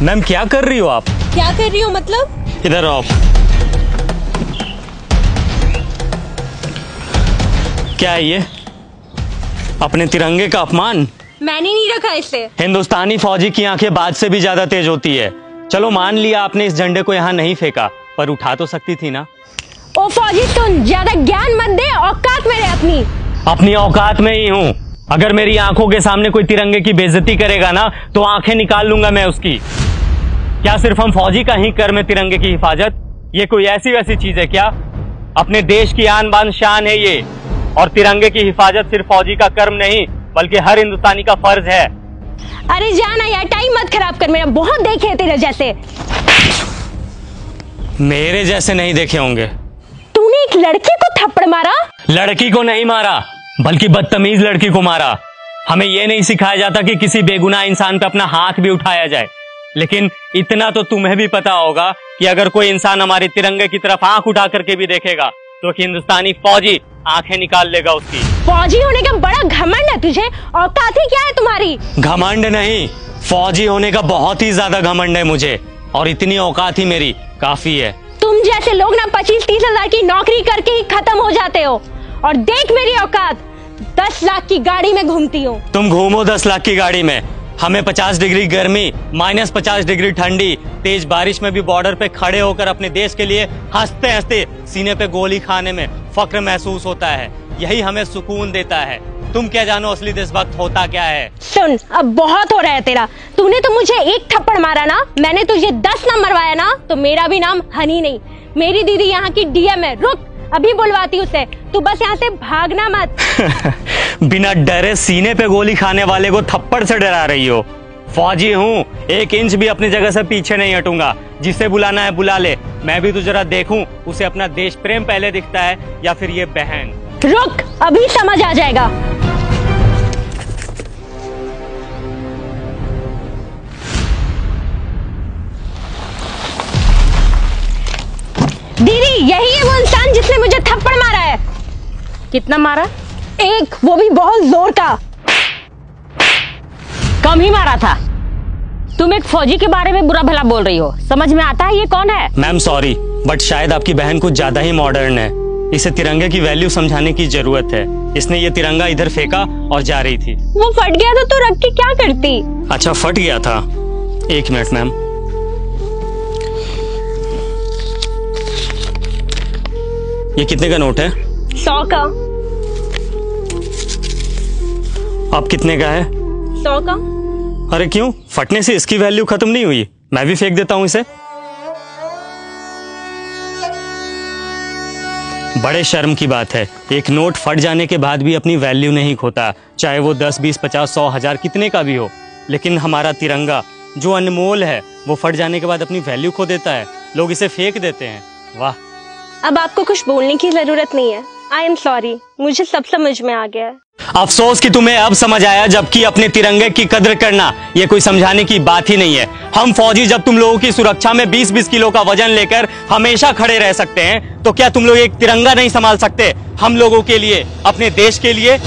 Ma'am क्या कर रही हो आप? क्या कर रही हो मतलब? इधर आओ। क्या है ये? अपने तिरंगे का अपमान? मैंने नहीं रखा इसे। हिंदुस्तानी फौजी की आंखें बाज से भी ज्यादा तेज होती है। चलो मान लिया आपने इस झंडे को यहाँ नहीं फेंका, पर उठा तो सकती थी ना। ओ फौजी तुम ज्यादा ज्ञान मत दे, औकात में रहे अपनी औकात में ही हूँ। अगर मेरी आंखों के सामने कोई तिरंगे की बेइज्जती करेगा ना तो आंखें निकाल लूंगा मैं उसकी। क्या सिर्फ हम फौजी का ही कर्म है तिरंगे की हिफाजत? ये कोई ऐसी वैसी चीज है क्या? अपने देश की आन बान शान है ये, और तिरंगे की हिफाजत सिर्फ फौजी का कर्म नहीं बल्कि हर हिंदुस्तानी का फर्ज है। अरे जाना यार, टाइम मत खराब कर मेरा, बहुत देखे तेरे जैसे। मेरे जैसे नहीं देखे होंगे। तूने एक लड़की को थप्पड़ मारा? लड़की को नहीं मारा बल्कि बदतमीज लड़की को मारा। हमें यह नहीं सिखाया जाता कि किसी बेगुनाह इंसान पे अपना हाथ भी उठाया जाए, लेकिन इतना तो तुम्हें भी पता होगा कि अगर कोई इंसान हमारे तिरंगे की तरफ आंख उठा करके भी देखेगा तो हिंदुस्तानी फौजी आंखें निकाल लेगा उसकी। फौजी होने का बड़ा घमंड है तुझे, औकात ही क्या है तुम्हारी? घमंड नहीं, फौजी होने का बहुत ही ज्यादा घमंड है मुझे, और इतनी औकात ही मेरी काफी है। तुम जैसे लोग ना 25-30 हजार की नौकरी करके ही खत्म हो जाते हो, और देख मेरी औकात, 10 लाख की गाड़ी में घूमती हूँ। तुम घूमो 10 लाख की गाड़ी में, हमें 50 डिग्री गर्मी, -50 डिग्री ठंडी, तेज बारिश में भी बॉर्डर पे खड़े होकर अपने देश के लिए हंसते हंसते सीने पे गोली खाने में फक्र महसूस होता है। यही हमें सुकून देता है। तुम क्या जानो असली देशभक्त होता क्या है? सुन, अब बहुत हो रहा है तेरा। तूने तो मुझे एक थप्पड़ मारा ना, मैंने तुझे 10 ना मरवाया ना, तो मेरा भी नाम हनी नहीं। मेरी दीदी यहाँ की डीएम है। रुक, अभी बुलवाती उसे। तू बस यहाँ से भागना मत। बिना डरे सीने पे गोली खाने वाले को थप्पड़ से डरा रही हो? फौजी हूँ, 1 इंच भी अपनी जगह से पीछे नहीं हटूंगा। जिसे बुलाना है बुला ले। मैं भी तो जरा देखूं उसे अपना देश प्रेम पहले दिखता है या फिर ये बहन। रुक, अभी समझ आ जाएगा। दीदी, यही है वो इंसान जिसने मुझे थप्पड़ मारा है। कितना मारा? 1, वो भी बहुत जोर का। कम ही मारा था। तुम एक फौजी के बारे में बुरा भला बोल रही हो, समझ में आता है ये कौन है? मैम सॉरी, बट शायद आपकी बहन कुछ ज्यादा ही मॉडर्न है। इसे तिरंगे की वैल्यू समझाने की जरूरत है। इसने ये तिरंगा इधर फेंका और जा रही थी। वो फट गया तो तू रख के क्या करती? अच्छा, फट गया था। 1 मिनट मैम। ये कितने का नोट है? 100 का। अब कितने का है? 100 का। अरे क्यों? फटने से इसकी वैल्यू खत्म नहीं हुई। मैं भी फेंक देता हूं इसे। बड़े शर्म की बात है, एक नोट फट जाने के बाद भी अपनी वैल्यू नहीं खोता, चाहे वो 10, 20, 50, 100, 1000 कितने का भी हो। लेकिन हमारा तिरंगा जो अनमोल है वो फट जाने के बाद अपनी वैल्यू खो देता है। लोग इसे फेंक देते हैं। वाह। अब आपको कुछ बोलने की जरूरत नहीं है। आई एम सॉरी, मुझे सब समझ में आ गया है। अफसोस कि तुम्हें अब समझ आया, जबकि अपने तिरंगे की कद्र करना ये कोई समझाने की बात ही नहीं है। हम फौजी जब तुम लोगों की सुरक्षा में 20-20 किलो का वजन लेकर हमेशा खड़े रह सकते हैं, तो क्या तुम लोग एक तिरंगा नहीं संभाल सकते हम लोगों के लिए, अपने देश के लिए?